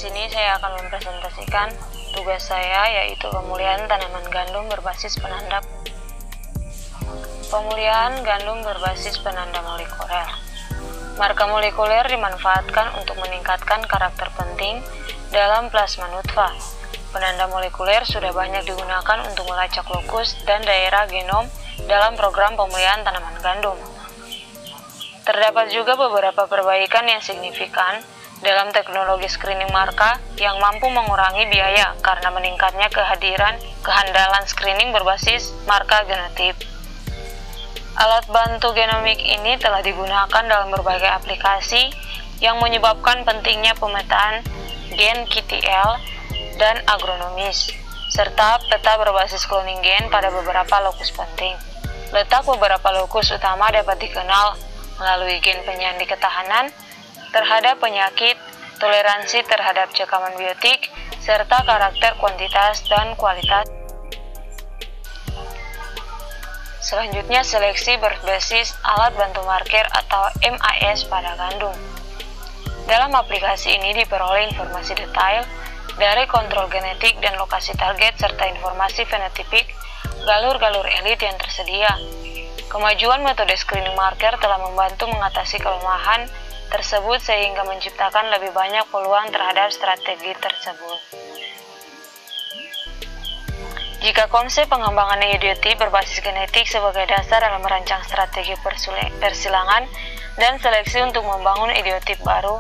sini saya akan mempresentasikan tugas saya, yaitu pemulihan tanaman gandum berbasis penanda. Pemulihan gandum berbasis penanda molekuler. Marka molekuler dimanfaatkan untuk meningkatkan karakter penting dalam plasma nutfah. Penanda molekuler sudah banyak digunakan untuk melacak lokus dan daerah genom dalam program pemulihan tanaman gandum. Terdapat juga beberapa perbaikan yang signifikan dalam teknologi screening marka yang mampu mengurangi biaya karena meningkatnya kehandalan screening berbasis marka genotip. Alat bantu genomik ini telah digunakan dalam berbagai aplikasi yang menyebabkan pentingnya pemetaan gen QTL dan agronomis, serta peta berbasis cloning gen pada beberapa lokus penting. Letak beberapa lokus utama dapat dikenal melalui gen penyandi ketahanan terhadap penyakit, toleransi terhadap cekaman biotik, serta karakter kuantitas dan kualitas. Selanjutnya, seleksi berbasis alat bantu marker atau MAS pada gandum. Dalam aplikasi ini diperoleh informasi detail dari kontrol genetik dan lokasi target serta informasi fenotipik galur-galur elit yang tersedia. Kemajuan metode screening marker telah membantu mengatasi kelemahan tersebut sehingga menciptakan lebih banyak peluang terhadap strategi tersebut. Jika konsep pengembangan idiotip berbasis genetik sebagai dasar dalam merancang strategi persilangan dan seleksi untuk membangun idiotip baru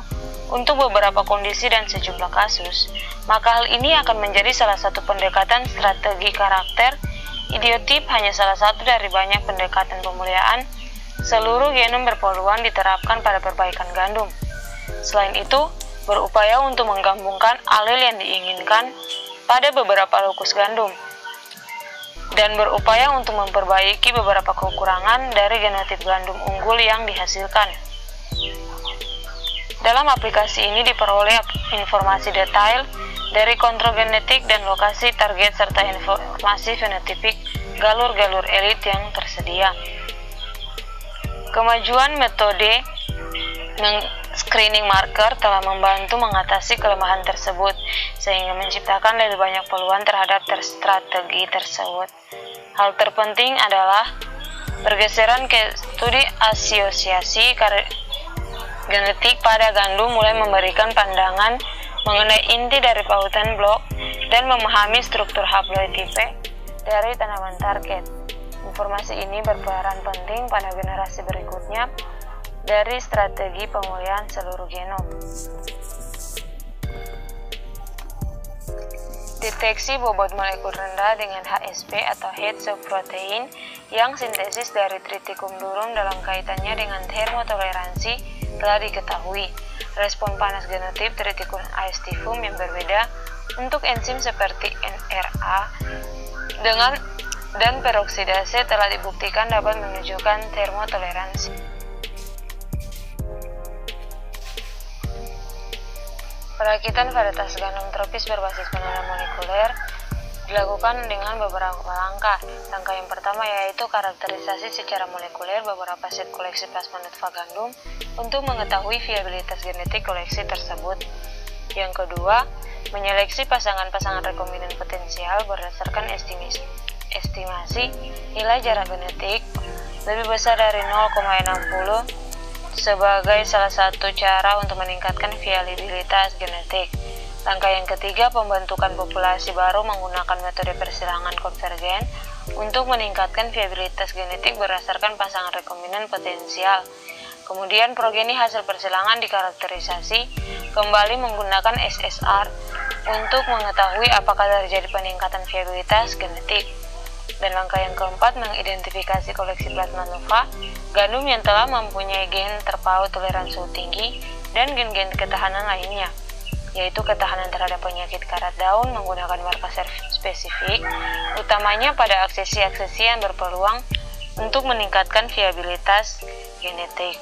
untuk beberapa kondisi dan sejumlah kasus, maka hal ini akan menjadi salah satu pendekatan strategi karakter. Idiotip hanya salah satu dari banyak pendekatan pemulihan. Seluruh genom berpeluang diterapkan pada perbaikan gandum. Selain itu, berupaya untuk menggabungkan alel yang diinginkan pada beberapa lokus gandum, dan berupaya untuk memperbaiki beberapa kekurangan dari genotip gandum unggul yang dihasilkan. Dalam aplikasi ini diperoleh informasi detail dari kontrol genetik dan lokasi target serta informasi fenotipik galur-galur elit yang tersedia. Kemajuan metode screening marker telah membantu mengatasi kelemahan tersebut sehingga menciptakan lebih banyak peluang terhadap strategi tersebut. Hal terpenting adalah pergeseran ke studi asosiasi genetik pada gandum mulai memberikan pandangan mengenai inti dari pautan blok dan memahami struktur haplotipe dari tanaman target. Informasi ini berperan penting pada generasi berikutnya dari strategi pemulihan seluruh genom. Deteksi bobot molekul rendah dengan HSP atau Head Shock Protein yang sintesis dari Triticum durum dalam kaitannya dengan termotoleransi telah diketahui. Respon panas genotip Triticum aestivum yang berbeda untuk enzim seperti NRA dan peroksidase telah dibuktikan dapat menunjukkan termotoleransi. Perakitan varietas gandum tropis berbasis penanda molekuler dilakukan dengan beberapa langkah. Langkah yang pertama yaitu karakterisasi secara molekuler beberapa set koleksi plasma nutfah gandum untuk mengetahui viabilitas genetik koleksi tersebut. Yang kedua, menyeleksi pasangan-pasangan rekombinan potensial berdasarkan estimasi nilai jarak genetik lebih besar dari 0,60 sebagai salah satu cara untuk meningkatkan viabilitas genetik. Langkah yang ketiga, pembentukan populasi baru menggunakan metode persilangan konvergen untuk meningkatkan viabilitas genetik berdasarkan pasangan rekombinan potensial. Kemudian progeni hasil persilangan dikarakterisasi kembali menggunakan SSR untuk mengetahui apakah terjadi peningkatan viabilitas genetik. Dan langkah yang keempat, mengidentifikasi koleksi plasma nutfah gandum yang telah mempunyai gen terpaut toleran suhu tinggi dan gen-gen ketahanan lainnya, yaitu ketahanan terhadap penyakit karat daun menggunakan marker spesifik, utamanya pada aksesi-aksesi yang berpeluang untuk meningkatkan viabilitas genetik.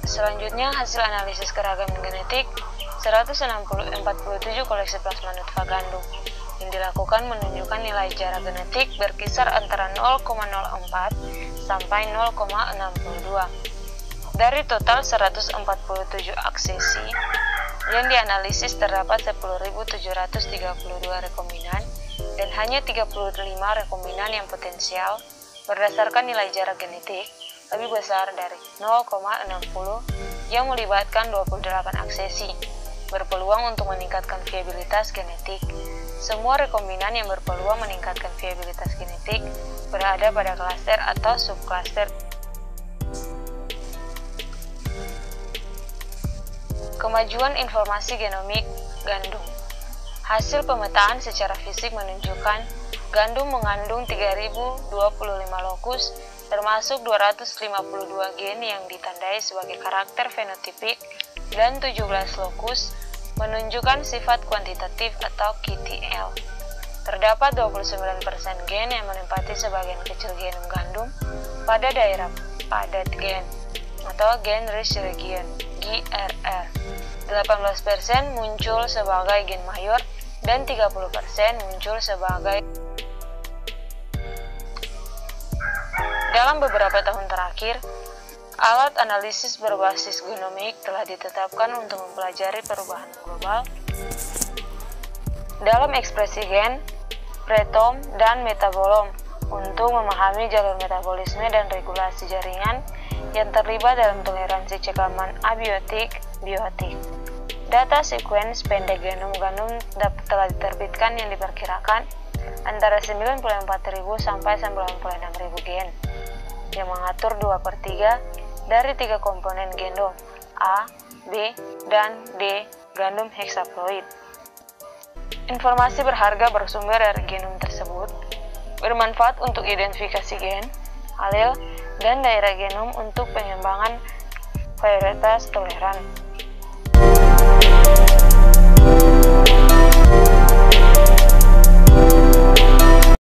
Selanjutnya, hasil analisis keragaman genetik 147 koleksi plasma nutfah gandum yang dilakukan menunjukkan nilai jarak genetik berkisar antara 0,04 sampai 0,62. Dari total 147 aksesi yang dianalisis terdapat 10.732 rekombinan dan hanya 35 rekombinan yang potensial berdasarkan nilai jarak genetik lebih besar dari 0,60 yang melibatkan 28 aksesi, berpeluang untuk meningkatkan viabilitas genetik. Semua rekombinan yang berpeluang meningkatkan viabilitas genetik berada pada klaster atau subklaster. Kemajuan informasi genomik gandum. Hasil pemetaan secara fisik menunjukkan gandum mengandung 3025 lokus, termasuk 252 gen yang ditandai sebagai karakter fenotipik dan 17 lokus menunjukkan sifat kuantitatif atau QTL. Terdapat 29% gen yang menempati sebagian kecil genom gandum pada daerah padat gen atau gen rich region (GRR). 18% muncul sebagai gen mayor dan 30% muncul sebagai. Dalam beberapa tahun terakhir, alat analisis berbasis genomik telah ditetapkan untuk mempelajari perubahan global dalam ekspresi gen, pretom, dan metabolom untuk memahami jalur metabolisme dan regulasi jaringan yang terlibat dalam toleransi cekaman abiotik biotik. Data sequence pendek genom gandum telah diterbitkan yang diperkirakan antara 94.000 sampai 96.000 gen yang mengatur 2/3 dari 3 komponen genom A, B, dan D gandum heksaploid. Informasi berharga bersumber dari genom tersebut bermanfaat untuk identifikasi gen, alel, dan daerah genom untuk pengembangan varietas toleran.